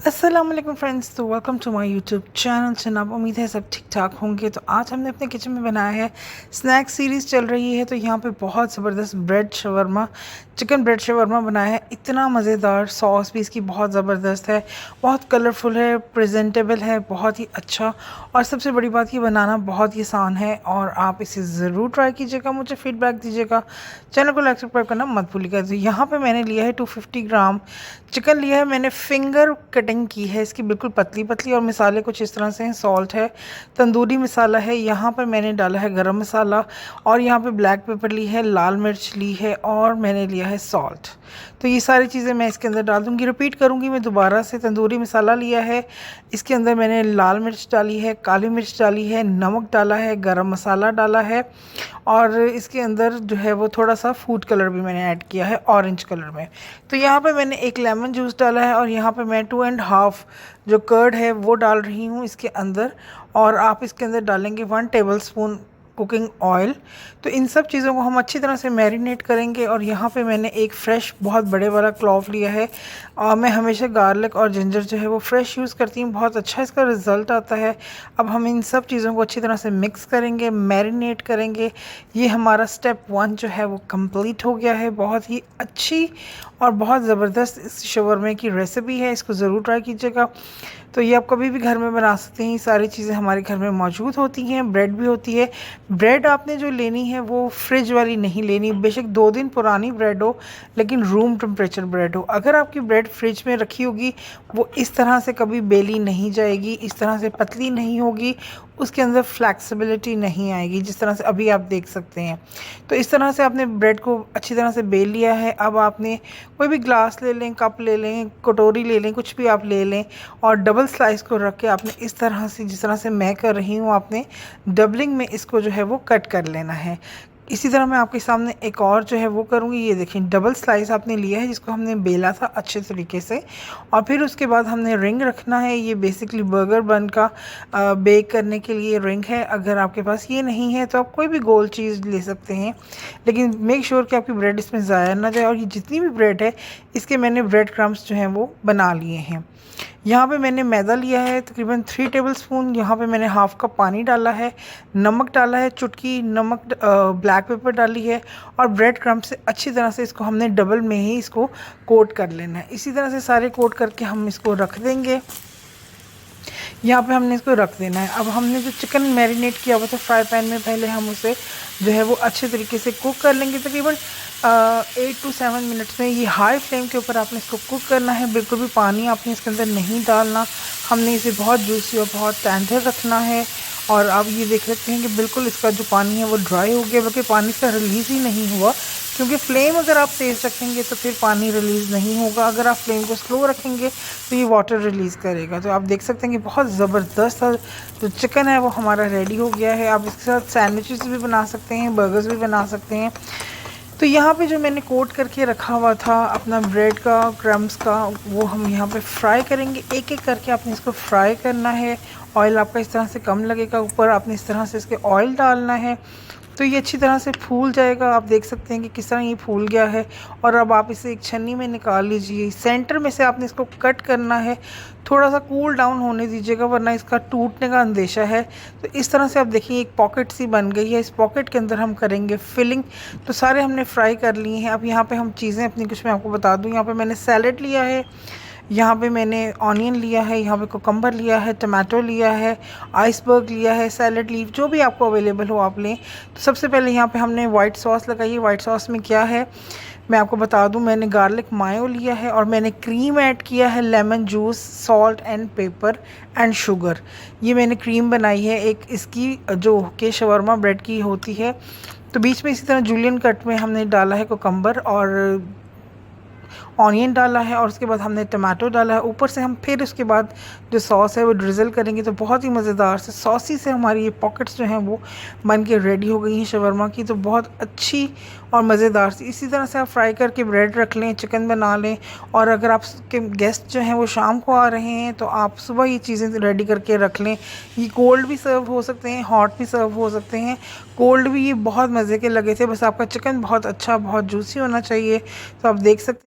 अस्सलाम वालेकुम फ्रेंड्स, तो welcome to my YouTube channel. जनाब, उम्मीद है सब ठीक ठाक होंगे। तो आज हमने अपने किचन में बनाया है, स्नैक सीरीज़ चल रही है। तो यहाँ पे बहुत ज़बरदस्त bread shawarma, chicken bread shawarma बनाया है। इतना मज़ेदार, सॉस भी इसकी बहुत ज़बरदस्त है, बहुत कलरफुल है, प्रेजेंटेबल है, बहुत ही अच्छा। और सबसे बड़ी बात, ये बनाना बहुत ही आसान है और आप इसे ज़रूर ट्राई कीजिएगा, मुझे फीडबैक दीजिएगा। चैनल को लाइक सब्सक्राइब करना मत भूलिएगा। तो यहाँ पे मैंने लिया है 250 ग्राम चिकन लिया है। मैंने फिंगर कटिंग की है इसकी, बिल्कुल पतली पतली। और मसाले कुछ इस तरह से हैं। सॉल्ट है, तंदूरी मसाला है, यहाँ पर मैंने डाला है गरम मसाला, और यहाँ पे ब्लैक पेपर ली है, लाल मिर्च ली है, और मैंने लिया है सॉल्ट। तो ये सारी चीज़ें मैं इसके अंदर डाल दूँगी। रिपीट करूँगी मैं दोबारा से। तंदूरी मसाला लिया है, इसके अंदर मैंने लाल मिर्च डाली है, काली मिर्च डाली है, नमक डाला है, गरम मसाला डाला है, और इसके अंदर जो है वो थोड़ा सा फूड कलर भी मैंने ऐड किया है, ऑरेंज कलर में। तो यहाँ पे मैंने एक लेमन जूस डाला है, और यहाँ पे मैं 2.5 जो कर्ड है वो डाल रही हूँ इसके अंदर। और आप इसके अंदर डालेंगे 1 टेबलस्पून कुकिंग ऑयल। तो इन सब चीज़ों को हम अच्छी तरह से मैरिनेट करेंगे। और यहाँ पे मैंने एक फ़्रेश बहुत बड़े वाला क्लॉव लिया है, और मैं हमेशा गार्लिक और जिंजर जो है वो फ्रेश यूज़ करती हूँ, बहुत अच्छा इसका रिज़ल्ट आता है। अब हम इन सब चीज़ों को अच्छी तरह से मिक्स करेंगे, मैरिनेट करेंगे। ये हमारा स्टेप 1 जो है वो कंप्लीट हो गया है। बहुत ही अच्छी और बहुत ज़बरदस्त इस शवरमे की रेसिपी है, इसको ज़रूर ट्राई कीजिएगा। तो ये आप कभी भी घर में बना सकते हैं, ये सारी चीज़ें हमारे घर में मौजूद होती हैं। ब्रेड भी होती है। ब्रेड आपने जो लेनी है वो फ्रिज वाली नहीं लेनी, बेशक 2 दिन पुरानी ब्रेड हो, लेकिन रूम टेम्परेचर ब्रेड हो। अगर आपकी ब्रेड फ्रिज में रखी होगी, वो इस तरह से कभी बेली नहीं जाएगी, इस तरह से पतली नहीं होगी, उसके अंदर फ्लैक्सिबिलिटी नहीं आएगी, जिस तरह से अभी आप देख सकते हैं। तो इस तरह से आपने ब्रेड को अच्छी तरह से बेल लिया है। अब आपने कोई भी ग्लास ले लें, कप ले लें, कटोरी ले लें, कुछ भी आप ले लें, और डबल स्लाइस को रख के आपने इस तरह से, जिस तरह से मैं कर रही हूँ, आपने डबलिंग में इसको जो है वो कट कर लेना है। इसी तरह मैं आपके सामने एक और जो है वो करूँगी। ये देखें, डबल स्लाइस आपने लिया है, जिसको हमने बेला था अच्छे तरीके से, और फिर उसके बाद हमने रिंग रखना है। ये बेसिकली बर्गर बन का बेक करने के लिए रिंग है। अगर आपके पास ये नहीं है तो आप कोई भी गोल चीज़ ले सकते हैं, लेकिन मेक श्योर कि आपकी ब्रेड इसमें ज़ाया ना जाए। और ये जितनी भी ब्रेड है, इसके मैंने ब्रेड क्रम्स जो हैं वो बना लिए हैं। यहाँ पे मैंने मैदा लिया है तकरीबन 3 टेबलस्पून। यहाँ पे मैंने हाफ़ कप पानी डाला है, नमक डाला है, चुटकी नमक, ब्लैक पेपर डाली है, और ब्रेड क्रम्ब से अच्छी तरह से इसको हमने डबल में ही इसको कोट कर लेना है। इसी तरह से सारे कोट करके हम इसको रख देंगे। यहाँ पे हमने इसको रख देना है। अब हमने जो चिकन मैरिनेट किया हुआ था फ्राई पैन में, पहले हम उसे जो है वो अच्छे तरीके से कुक कर लेंगे। तकरीबन 8 to 7 मिनट्स में। ये हाई फ्लेम के ऊपर आपने इसको कुक करना है। बिल्कुल भी पानी आपने इसके अंदर नहीं डालना। हमने इसे बहुत जूसी और बहुत टेंडर रखना है। और आप ये देख सकते हैं कि बिल्कुल इसका जो पानी है वो ड्राई हो गया, बल्कि पानी इसका रिलीज़ ही नहीं हुआ, क्योंकि फ्लेम अगर आप तेज़ रखेंगे तो फिर पानी रिलीज़ नहीं होगा। अगर आप फ्लेम को स्लो रखेंगे तो ये वाटर रिलीज़ करेगा। तो आप देख सकते हैं कि बहुत ज़बरदस्त जो चिकन है वो हमारा रेडी हो गया है। आप इसके साथ सैंडविचेस भी बना सकते हैं, बर्गर्स भी बना सकते हैं। तो यहाँ पे जो मैंने कोट करके रखा हुआ था अपना ब्रेड का, क्रम्स का, वो हम यहाँ पे फ्राई करेंगे। एक एक करके आपने इसको फ्राई करना है। ऑयल आपका इस तरह से कम लगेगा, ऊपर आपने इस तरह से इसके ऑयल डालना है, तो ये अच्छी तरह से फूल जाएगा। आप देख सकते हैं कि किस तरह ये फूल गया है। और अब आप इसे एक छन्नी में निकाल लीजिए। सेंटर में से आपने इसको कट करना है। थोड़ा सा कूल डाउन होने दीजिएगा, वरना इसका टूटने का अंदेशा है। तो इस तरह से आप देखिए एक पॉकेट सी बन गई है। इस पॉकेट के अंदर हम करेंगे फिलिंग। तो सारे हमने फ्राई कर लिए हैं। अब यहाँ पे हम चीज़ें अपनी कुछ मैं आपको बता दूँ। यहाँ पे मैंने सैलेड लिया है, यहाँ पे मैंने ऑनियन लिया है, यहाँ पे कोकम्बर लिया है, टमाटो लिया है, आइसबर्ग लिया है, सैलड लीफ, जो भी आपको अवेलेबल हो आप लें। तो सबसे पहले यहाँ पे हमने वाइट सॉस लगाई है। वाइट सॉस में क्या है मैं आपको बता दूं, मैंने गार्लिक मायो लिया है, और मैंने क्रीम ऐड किया है, lemon juice, salt and paper and sugar. ये मैंने क्रीम बनाई है एक इसकी, जो कि शवरमा ब्रेड की होती है। तो बीच में इसी तरह जूलियन कट में हमने डाला है कोकम्बर और ऑनियन डाला है, और उसके बाद हमने टमाटो डाला है। ऊपर से हम फिर उसके बाद जो सॉस है वो ड्रिज़ल करेंगे। तो बहुत ही मज़ेदार से सॉसी से हमारी ये पॉकेट्स जो हैं वो बन के रेडी हो गई हैं शवरमा की। तो बहुत अच्छी और मज़ेदार सी। इसी तरह से आप फ्राई करके ब्रेड रख लें, चिकन बना लें। और अगर आपके गेस्ट जो हैं वो शाम को आ रहे हैं तो आप सुबह ये चीज़ें रेडी करके रख लें। ये कोल्ड भी सर्व हो सकते हैं, हॉट भी सर्व हो सकते हैं। कोल्ड भी ये बहुत मज़े के लगे थे, बस आपका चिकन बहुत अच्छा, बहुत जूसी होना चाहिए। तो आप देख सकते